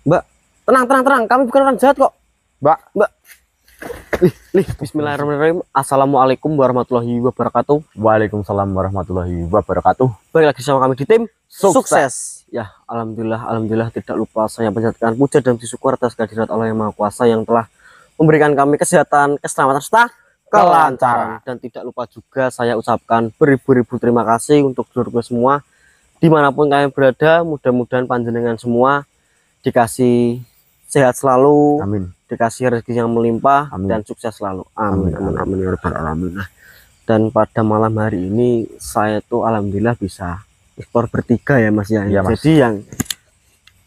Mbak, tenang. Kami bukan orang jahat kok. Mbak. Bismillahirrahmanirrahim. Assalamualaikum warahmatullahi wabarakatuh. Waalaikumsalam warahmatullahi wabarakatuh. Balik lagi sama kami di tim sukses. Ya, alhamdulillah tidak lupa saya panjatkan puja dan syukur atas kehadirat Allah yang Maha Kuasa yang telah memberikan kami kesehatan, keselamatan serta kelancaran. Dan tidak lupa juga saya ucapkan beribu-ribu terima kasih untuk seluruh semua dimanapun kalian berada. Mudah-mudahan panjenengan semua dikasih sehat selalu, Amin. dikasih rezeki yang melimpah, Amin. dan sukses selalu. Amin. Ya rabbal alamin. Dan pada malam hari ini saya tuh alhamdulillah bisa ekspor bertiga ya Mas ya. Iya, Mas. Jadi yang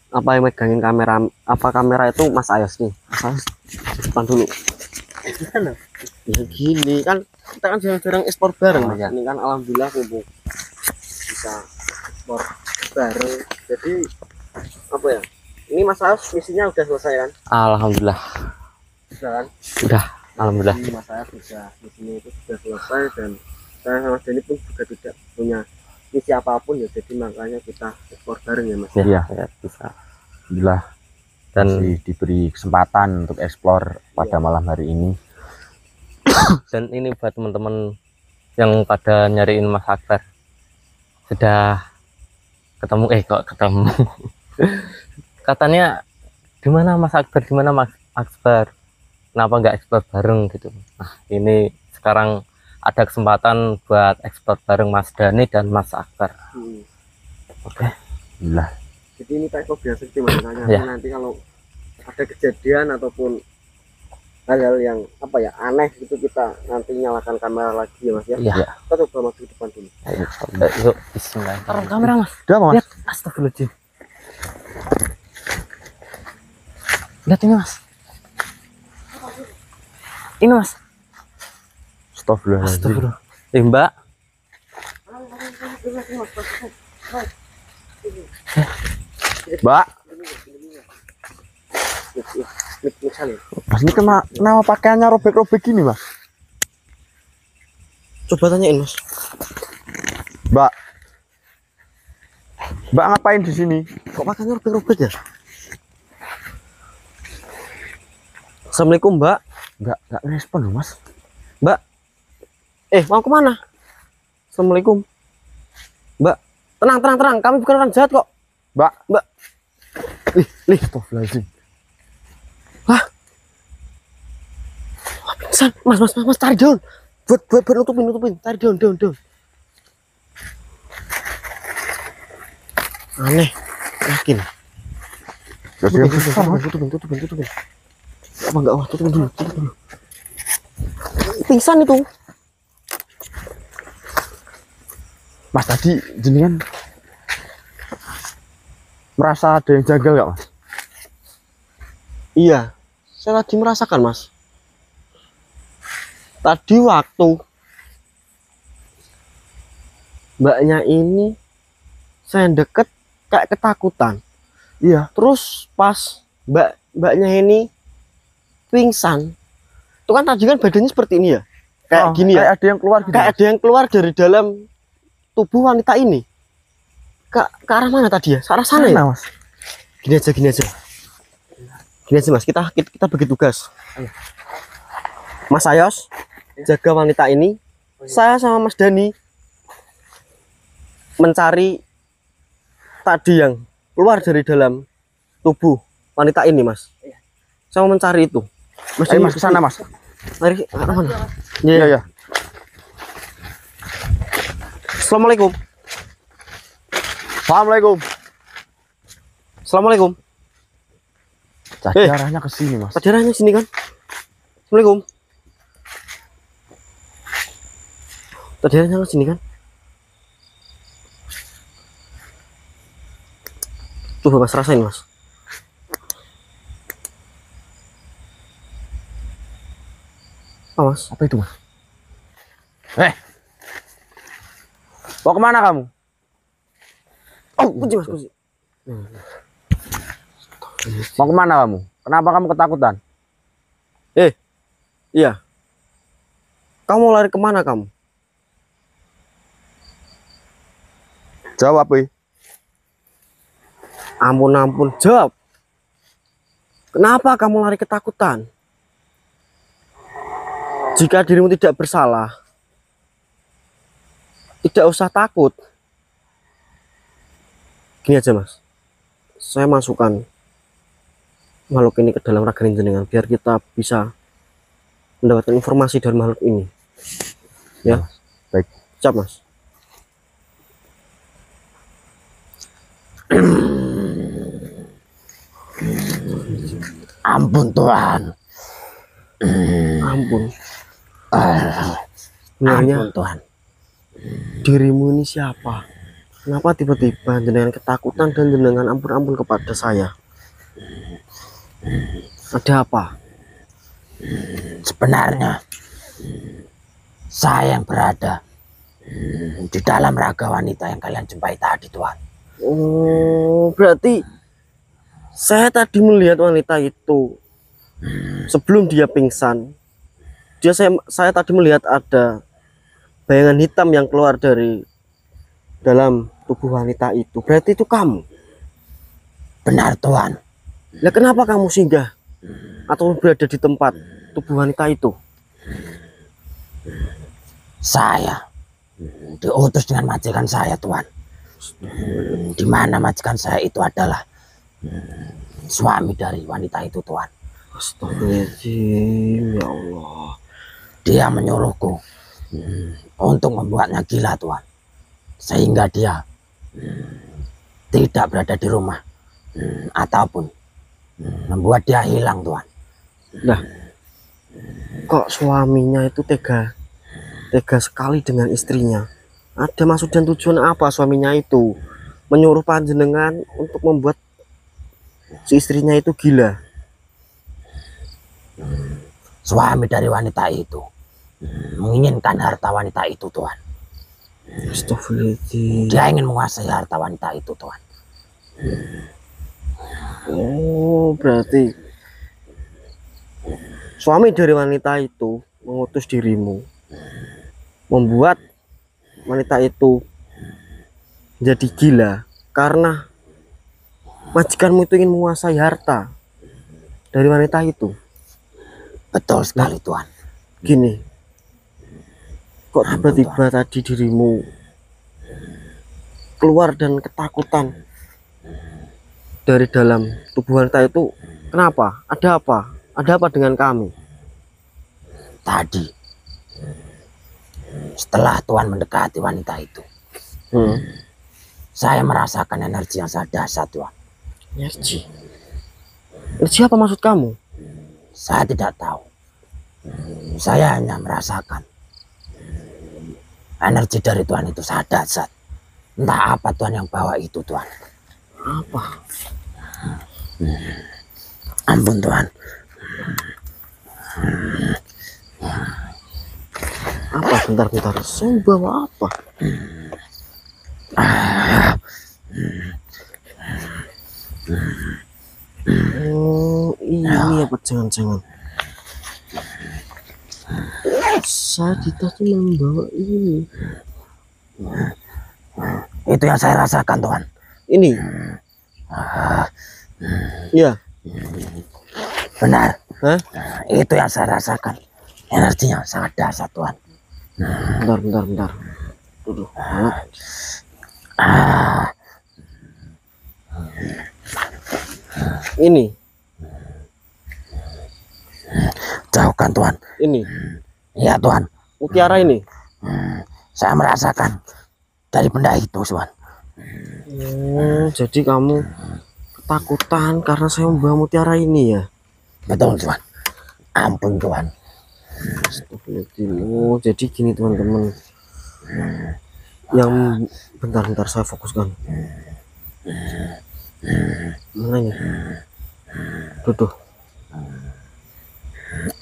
apa yang megangin kamera itu Mas Ayos nih. Mas Ayos depan dulu. Ya gini kan kita kan jarang-jarang ekspor bareng Mas. Ya. Ini kan alhamdulillah kumpul bisa ekspor bareng. Jadi apa ya? Ini Mas Ayos misinya udah selesai kan? Alhamdulillah. Sudah kan? Udah, alhamdulillah. Jadi Mas Ayos misinya itu sudah selesai dan saya sama Denny pun juga tidak punya misi apapun ya, jadi makanya kita ekspor bareng ya Mas. Iya, ya, bisa. Alhamdulillah. Dan diberi kesempatan untuk eksplor pada malam hari ini. Dan ini buat teman-teman yang pada nyariin Mas Akbar, sudah ketemu kok ketemu. Katanya di mana Mas Akbar, kenapa nggak eksplor bareng gitu. Nah ini sekarang ada kesempatan buat eksplor bareng Mas Dhani dan Mas Akbar. Oke. Alhamdulillah. Jadi ini Pak biasa sih makanya Ya. nanti kalau ada kejadian ataupun hal-hal yang apa ya aneh itu kita nanti nyalakan kamera lagi ya Mas ya. Iya. Kita coba maju ke depan dulu. Yuk, bismillah. Taruh kamera Mas. Udah, Mas. Lihat, astagfirullahaladzim. Lihat ini Mas. Ini Mas. Astagfirullahaladzim. Astagfirullah. Mbak, Mbak, Mas ini kenapa pakaiannya robek-robek gini, Mas? Coba tanyain Mas. Mbak. Mbak ngapain di sini? Kok pakainya robek-robek ya? Assalamualaikum Mbak. Enggak respon loh, Mas. Mbak. Mau kemana? Assalamualaikum. Mbak. Tenang. Kami bukan orang jahat kok. Mbak. Astagfirullahaladzim. Wah, pingsan. Mas, tarik daun. Buat nutupin. Tarik daun. Aneh. Yakin. Jadi yang besar, Mas. Tutupin. Apa enggak? Wah, tutupin dulu. Pingsan itu. Mas tadi jenengan merasa ada yang janggal nggak, Mas? Iya, saya lagi merasakan Mas. Tadi waktu mbaknya ini saya deket kayak ketakutan. Iya. Terus pas mbaknya ini pingsan, itu kan tadi kan badannya seperti ini ya, kayak gini ya, kayak ada yang keluar gitu. kayak ada yang keluar dari dalam tubuh wanita ini. Ke arah mana tadi ya? Ke arah sana ya? Mas. Gini aja Mas, kita bagi tugas. Mas Ayos jaga wanita ini, saya sama Mas Dhani mencari tadi yang keluar dari dalam tubuh wanita ini Mas. Saya mau mencari itu. Mas, Ayo Mas ke sana, Mas. Mari, arah mana? Iya. Assalamualaikum. Jadi arahnya ke sini, Mas. Pacarannya sini kan? Assalamualaikum. Pacarannya ke sini kan? Coba Mas rasain Mas. Apa Mas? Apa itu, Mas? Mau kemana kamu? Oh, kunci Mas, kunci. Mau kemana kamu? Kenapa kamu ketakutan? Iya. Kamu mau lari kemana kamu? Jawab, Ampun, jawab. Kenapa kamu lari ketakutan? Jika dirimu tidak bersalah, tidak usah takut. Gini aja mas, saya masukkan makhluk ini ke dalam raga jenengan biar kita bisa mendapatkan informasi dari makhluk ini. Ya, Baik. siap mas. Ampun Tuhan. Ampun. Ampun Sebenarnya Tuhan. dirimu ini siapa? Kenapa tiba-tiba jenengan ketakutan dan jenengan ampun-ampun kepada saya? Ada apa? Sebenarnya saya yang berada di dalam raga wanita yang kalian jumpai tadi Tuhan. Oh, berarti saya tadi melihat wanita itu sebelum dia pingsan. Saya tadi melihat ada bayangan hitam yang keluar dari dalam tubuh wanita itu. Berarti itu kamu. Benar Tuhan. Lah kenapa kamu singgah atau berada di tempat tubuh wanita itu? Saya diutus dengan majikan saya Tuhan. Di mana majikan saya itu adalah suami dari wanita itu Tuhan. Astagfirullahaladzim, ya Allah. Dia menyuruhku untuk membuatnya gila Tuhan, sehingga dia tidak berada di rumah ataupun membuat dia hilang Tuhan. Nah, kok suaminya itu tega sekali dengan istrinya? Ada maksud dan tujuan apa suaminya itu menyuruh panjenengan untuk membuat si istrinya itu gila? Suami dari wanita itu menginginkan harta wanita itu Tuhan. Astagfirullahaladzim. Dia ingin menguasai harta wanita itu Tuhan. Oh, berarti suami dari wanita itu mengutus dirimu, membuat wanita itu jadi gila karena majikanmu itu ingin menguasai harta dari wanita itu. Betul sekali Tuhan. Gini, kok tiba-tiba tadi dirimu keluar dan ketakutan dari dalam tubuh wanita itu? Kenapa? Ada apa? Ada apa dengan kami? Tadi setelah Tuhan mendekati wanita itu, saya merasakan energi yang sangat dahsyat Tuhan. Energi? Energi apa maksud kamu? Saya tidak tahu. Saya hanya merasakan energi dari Tuhan itu sangat dahsyat. Entah apa Tuhan yang bawa itu Tuhan. Apa? Ampun Tuhan. Apa? Bentar. Saya bawa apa? Oh, ini apa? Jangan-jangan saya tadi membawa ini. Itu yang saya rasakan Tuhan. Ini? Ya. Benar. Hah? Itu yang saya rasakan. Energinya sangat dahsyat Tuhan. Bentar. Duduk. Ini. Jauhkan Tuhan. Ini. Iya Tuhan. Mutiara ini. Saya merasakan dari benda itu Tuhan. Oh, jadi kamu ketakutan karena saya membawa mutiara ini ya? Betul Tuhan. Ampun Tuhan. Oh, jadi gini teman-teman. Yang bentar saya fokuskan. Mana ini? Duduk.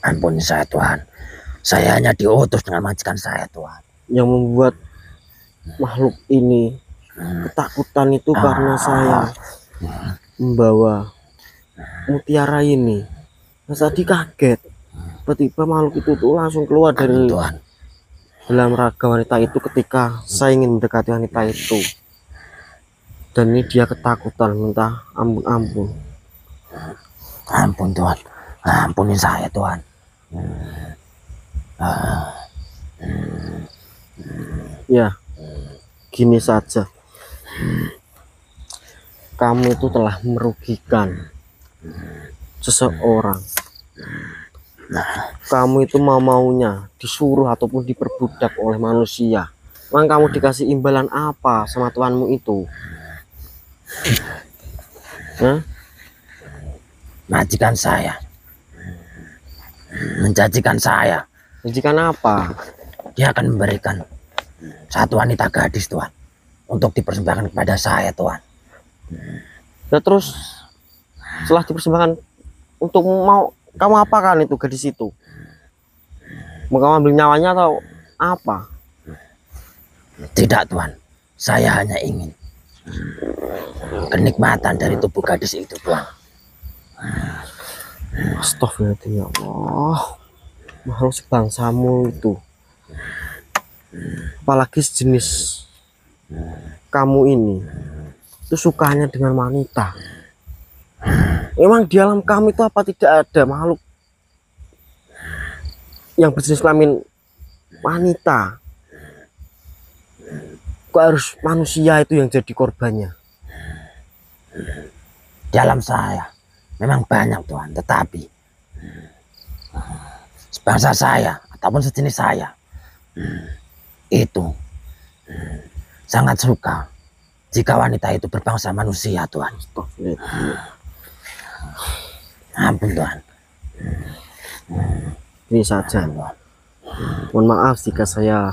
Ampun saya Tuhan. Saya hanya diutus dengan majikan saya Tuhan. Yang membuat makhluk ini ketakutan itu karena saya membawa mutiara ini. Nah, tadi kaget. Tiba-tiba makhluk itu tuh langsung keluar dari Tuhan. dalam raga wanita itu ketika saya ingin mendekati wanita itu. Dan ini dia ketakutan, minta ampun. Ampun Tuhan, ampunin saya Tuhan. Ya, gini saja. Kamu itu telah merugikan seseorang. Kamu itu mau-maunya disuruh ataupun diperbudak oleh manusia. Memang kamu dikasih imbalan apa sama Tuhanmu itu? Hah? Majikan saya menjanjikan saya, Janjikan apa? dia akan memberikan satu wanita gadis Tuhan untuk dipersembahkan kepada saya Tuhan. Ya terus setelah dipersembahkan untuk mau kamu apakan itu gadis itu? Mau kamu ambil nyawanya atau apa? Tidak Tuhan, saya hanya ingin kenikmatan dari tubuh gadis itu Tuhan. Astagfirullahaladzim ya Allah, makhluk sebangsamu itu, apalagi sejenis kamu ini, itu sukanya dengan wanita. Memang di alam kamu itu apa tidak ada makhluk yang berjenis kelamin wanita? Kok harus manusia itu yang jadi korbannya? Di alam saya memang banyak Tuhan, tetapi sebangsa saya ataupun sejenis saya itu sangat suka jika wanita itu berbangsa manusia Tuhan. Ampun Tuhan. Ini saja, mohon maaf jika saya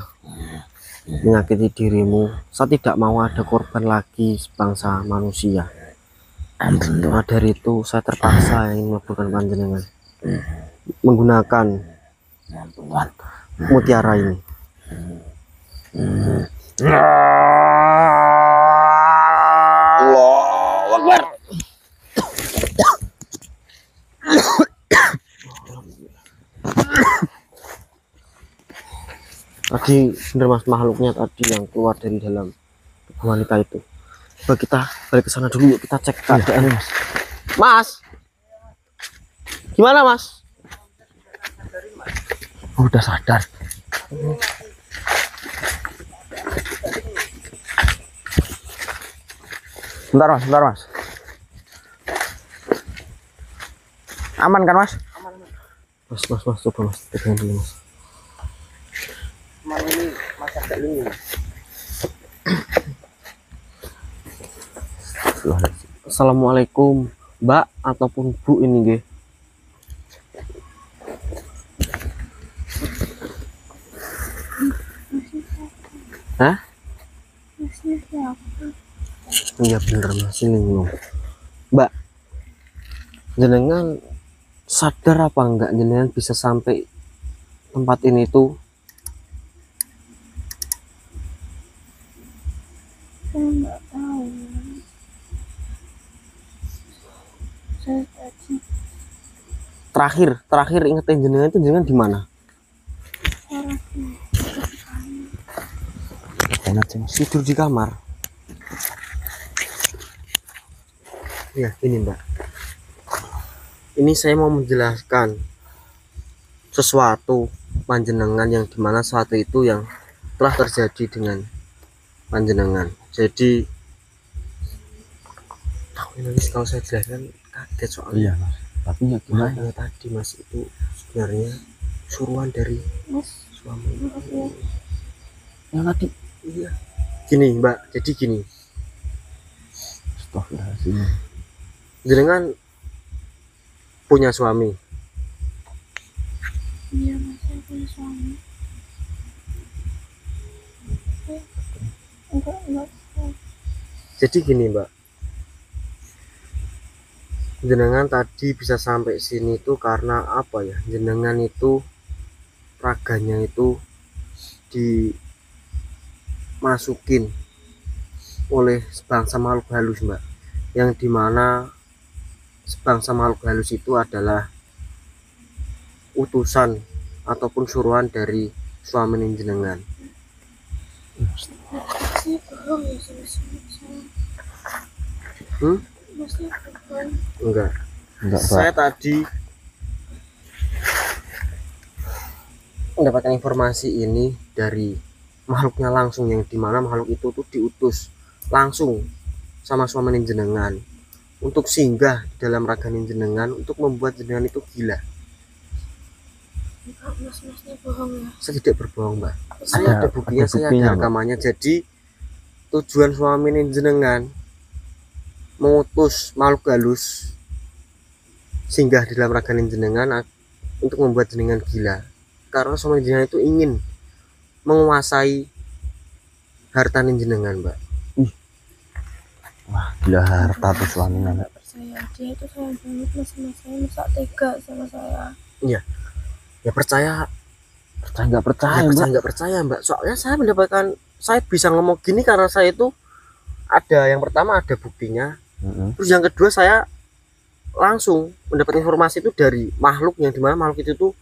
menyakiti dirimu. Saya tidak mau ada korban lagi sebangsa manusia. Ampun Tuhan. Maka dari itu saya terpaksa ingin melakukan panjenengan menggunakan Ampun Tuhan. mutiara ini. Allahu Akbar. Tadi bener mas, makhluknya tadi yang keluar dari dalam tubuh wanita itu. Coba kita balik ke sana dulu, yuk kita cek keadaan mas. Mas, gimana mas? Oh, udah sadar. Bentar mas. Aman kan mas? Mas, coba mas, pegangan dulu mas. Assalamualaikum Mbak ataupun Bu ini nggih. Hah? Iya bener masih linglung. Mbak, jenengan sadar apa enggak jenengan bisa sampai tempat ini tuh? Saya nggak tahu. Saya tadi Terakhir ingetin jenengan itu jenengan di mana? Enak sih mas. Tidur di kamar. Ya ini Mbak, ini saya mau menjelaskan sesuatu panjenengan yang dimana suatu itu yang telah terjadi dengan panjenengan. Jadi ini kalau saya jelaskan kaget soalnya. Iya mas. Tapi ya gimana? Makanya tadi mas itu sebenarnya suruhan dari Mas, suami. maaf ya. Yang tadi iya. Gini Mbak, jadi gini. Astagfirullahaladzim. Jenengan punya suami. Iya mas, saya punya suami. Enggak. Jadi gini Mbak, jenengan tadi bisa sampai sini tuh karena apa ya? Jenengan itu raganya itu dimasukin oleh sebangsa makhluk halus Mbak, yang dimana sebangsa makhluk halus itu adalah utusan ataupun suruhan dari suami jenengan. Saya bohong ya sama suami saya. Hmm? Masnya bohong. Enggak, Enggak, Mbak. Saya tadi mendapatkan informasi ini dari makhluknya langsung, yang dimana makhluk itu tuh diutus langsung sama suami jenengan untuk singgah di dalam raga jenengan untuk membuat jenengan itu gila. Enggak, mas-masnya bohong ya. Saya tidak berbohong, Mbak. Saya ada buktinya, saya buktinya, ada Mbak. rekamannya. Jadi tujuan suami jenengan mengutus makhluk halus singgah di dalam raga jenengan untuk membuat jenengan gila, karena suami jenengan itu ingin menguasai harta jenengan, Mbak. Wah, gila harta tuh suaminya, Mbak. Percaya dia itu sayang banget mas sama saya, masa tega sama saya. Ya percaya Nggak percaya, Mbak. nggak percaya, Mbak. Soalnya saya bisa ngomong gini karena saya itu ada, yang pertama ada buktinya, terus yang kedua saya langsung mendapat informasi itu dari makhluk, yang dimana makhluk itu tuh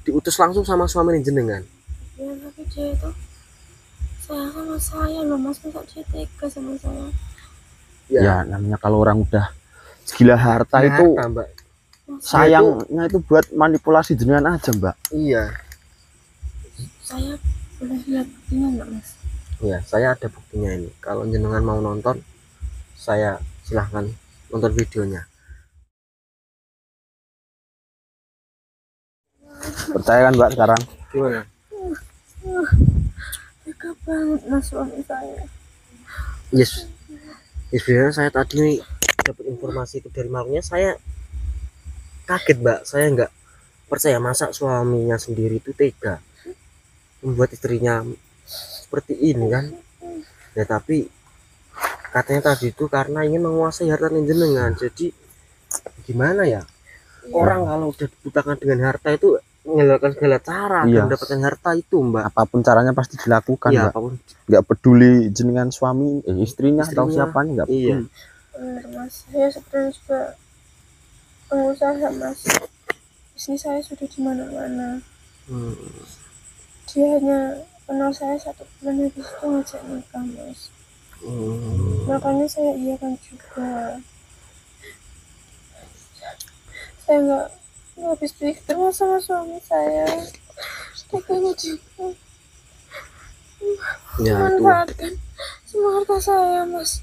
diutus langsung sama suami jenengan. Ya tapi dia itu sayang sama saya loh mas, masa dia tega sama saya. Ya, namanya kalau orang udah gila harta Ya, itu Mbak. sayangnya itu buat manipulasi jenengan aja, Mbak. Iya. Saya boleh lihat buktinya nggak mas? Ya, saya ada buktinya ini. Kalau jenengan mau nonton, saya silahkan nonton videonya. Percaya kan, Mbak, sekarang? Gimana? Tega banget mas suami saya. Yes. Sebenarnya saya tadi dapat informasi itu dari makhluknya, saya kaget, Mbak. Saya nggak percaya, masa suaminya sendiri itu tega membuat istrinya seperti ini kan. Ya tapi katanya tadi itu karena ingin menguasai harta jenengan. Jadi gimana ya, orang kalau udah dibutakan dengan harta itu melakukan segala cara Iya. agar mendapatkan harta itu, Mbak. Apapun caranya pasti dilakukan, Iya, Mbak. apapun. Nggak peduli jenengan suami, istrinya atau Istrinya. siapanya, nggak peduli. Iya. Bener mas, saya sebenarnya juga pengusaha mas. Bisnis saya sudah di mana-mana. Dia hanya kenal saya 1 bulan, habis itu ngajak nikah mas. Makanya saya iyakan juga. Saya nggak habis pikir mas sama suami saya. Teganya juga Ya itu. memanfaatkan semua harta saya mas.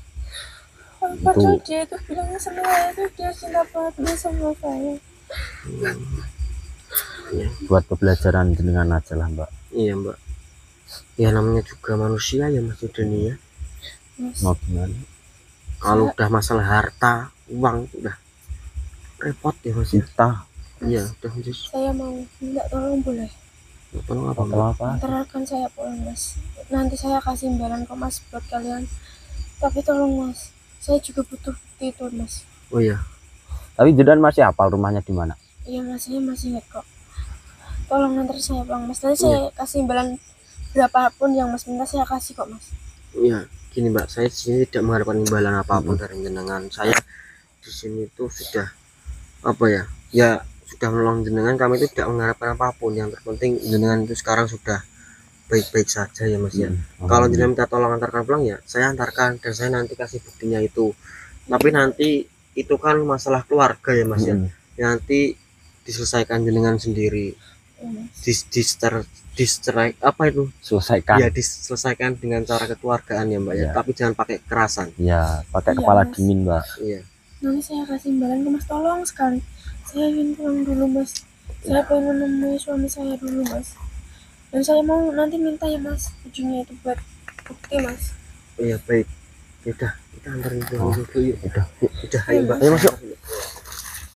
Padahal dia itu bilangnya sama saya itu dia cinta banget sama saya. Buat pembelajaran jenengan aja lah, Mbak. Iya, Mbak. Ya namanya juga manusia ya Mas Deni ya. Mas, Mau gimana? Kalau udah masalah harta, uang itu udah repot ya Mas ya. Kita Iya, udah Mas. saya mau minta tolong boleh? Tolong apa, Mbak? atau apa? Antarkan saya pulang mas. Nanti saya kasih imbalan kok mas buat kalian. Tapi tolong mas, saya juga butuh bukti itu mas. Oh iya. Tapi jenengan masih hafal rumahnya di mana? Iya mas, saya masih ingat kok. Tolong nanti saya pulang mas. Nanti saya kasih imbalan berapapun yang mas minta, saya kasih kok mas. Iya, gini Mbak, saya di sini tidak mengharapkan imbalan apapun dari jenengan. Saya di sini tuh sudah apa ya? Ya sudah menolong jenengan, kami itu tidak mengharapkan apapun. Yang terpenting jenengan itu sekarang sudah baik-baik saja ya Mas ya. Kalau jenengan minta tolong antarkan pulang ya saya antarkan, dan saya nanti kasih buktinya itu. Tapi nanti itu kan masalah keluarga ya Mas ya. Nanti diselesaikan jenengan sendiri. Distrike apa itu? Selesaikan. Ya diselesaikan dengan cara kekeluargaan ya Mbak ya. Iya. Tapi jangan pakai kekerasan. Ya, pakai Iya, kepala Mas. dingin, Mbak. Iya. Nanti saya kasih imbalan ke mas, tolong sekali. Saya ingin pulang dulu mas. Saya pengen menemui suami saya dulu mas. Dan saya mau nanti minta ya mas, ujungnya itu buat bukti mas. Iya baik. Yaudah kita antarin pulang dulu yuk. Udah. Udah ayo Mbak. Ayo, Mas, yuk.